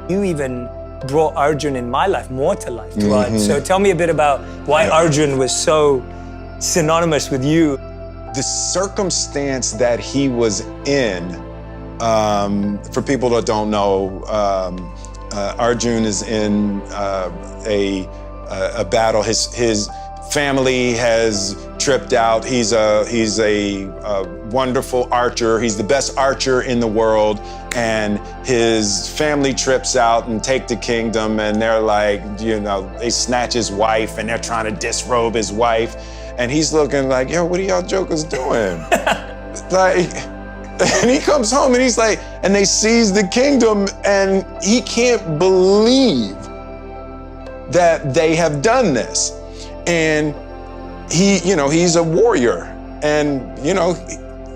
You even brought Arjun in my life more to life, right? So tell me a bit about why Arjun was so synonymous with you. The circumstance that he was in, for people that don't know, Arjun is in a battle. His family has tripped out. He's a wonderful archer. He's the best archer in the world. And his family trips out and take the kingdom, and they're like, they snatch his wife and they're trying to disrobe his wife. And he's looking like, yo, what are y'all jokers doing? And he comes home and he's like, and they seize the kingdom, and he can't believe that they have done this. And he's a warrior, and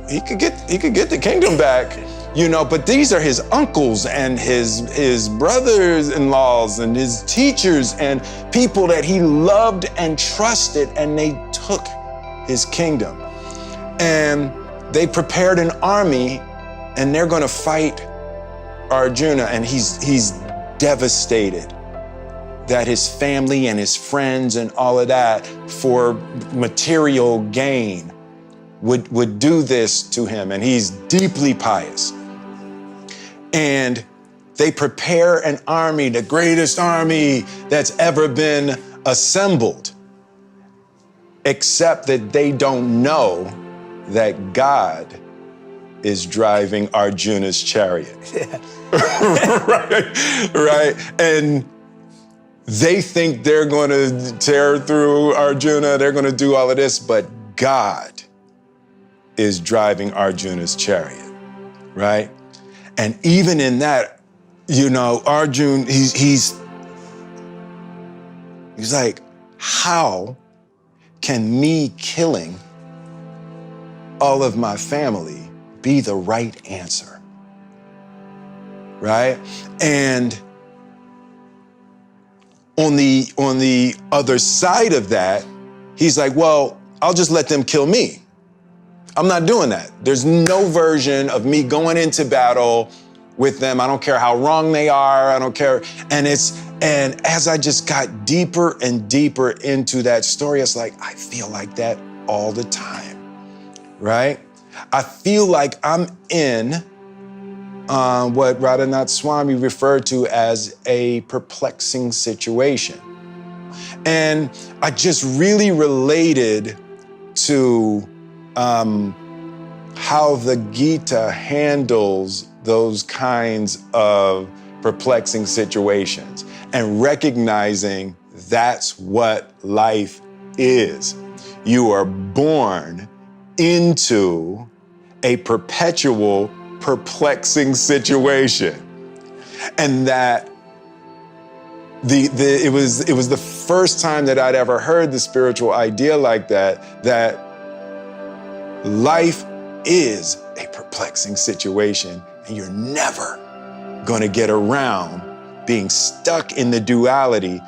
he could get the kingdom back, but these are his uncles and his brothers-in-laws and his teachers and people that he loved and trusted, and they took his kingdom. And they prepared an army, and they're going to fight Arjuna, and he's devastated that his family and his friends and all of that for material gain would do this to him, and he's deeply pious. And they prepare an army, the greatest army that's ever been assembled, except that they don't know that God is driving Arjuna's chariot. right? And they think they're going to tear through Arjuna, they're going to do all of this, but God is driving Arjuna's chariot, right? And even in that, Arjun, he's like, how can me killing all of my family be the right answer, right? And on the other side of that, he's like, well, I'll just let them kill me. I'm not doing that. There's no version of me going into battle with them. I don't care how wrong they are. I don't care. And as I just got deeper and deeper into that story, it's like, I feel like that all the time, right? I feel like I'm in what Radhanath Swami referred to as a perplexing situation. And I just really related to how the Gita handles those kinds of perplexing situations and recognizing that's what life is. You are born into a perpetual perplexing situation. And that it was the first time that I'd ever heard the spiritual idea like that life is a perplexing situation, and you're never going to get around being stuck in the duality.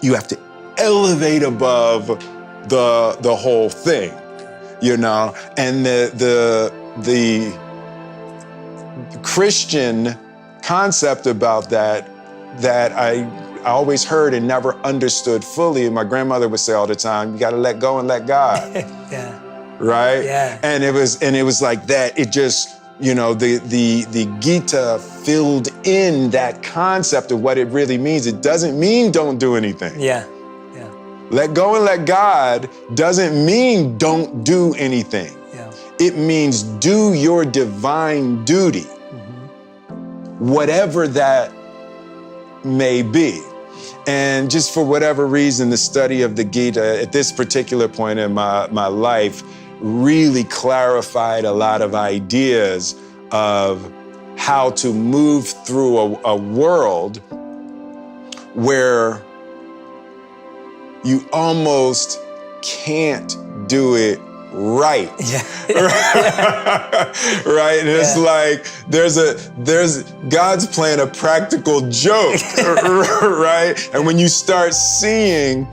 You have to elevate above the whole thing, and the Christian concept about that I always heard and never understood fully. And my grandmother would say all the time, you got to let go and let God. Yeah. Right? Yeah. And it was like that. It just, the Gita filled in that concept of what it really means. It doesn't mean don't do anything. Yeah. Let go and let God doesn't mean don't do anything. Yeah. It means do your divine duty, whatever that may be. And just for whatever reason, the study of the Gita at this particular point in my life really clarified a lot of ideas of how to move through a world where you almost can't do it right. Yeah. Right? And it's like there's God's playing a practical joke, right? And when you start seeing,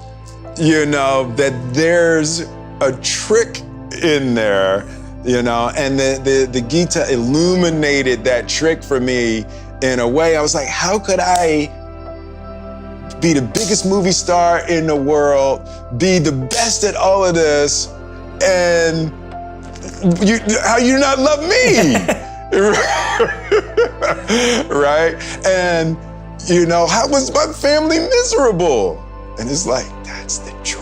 that there's a trick in there, and the Gita illuminated that trick for me in a way. I was like, how could I be the biggest movie star in the world, be the best at all of this, and how you not love me? Right? And, how was my family miserable? And it's like, that's the truth.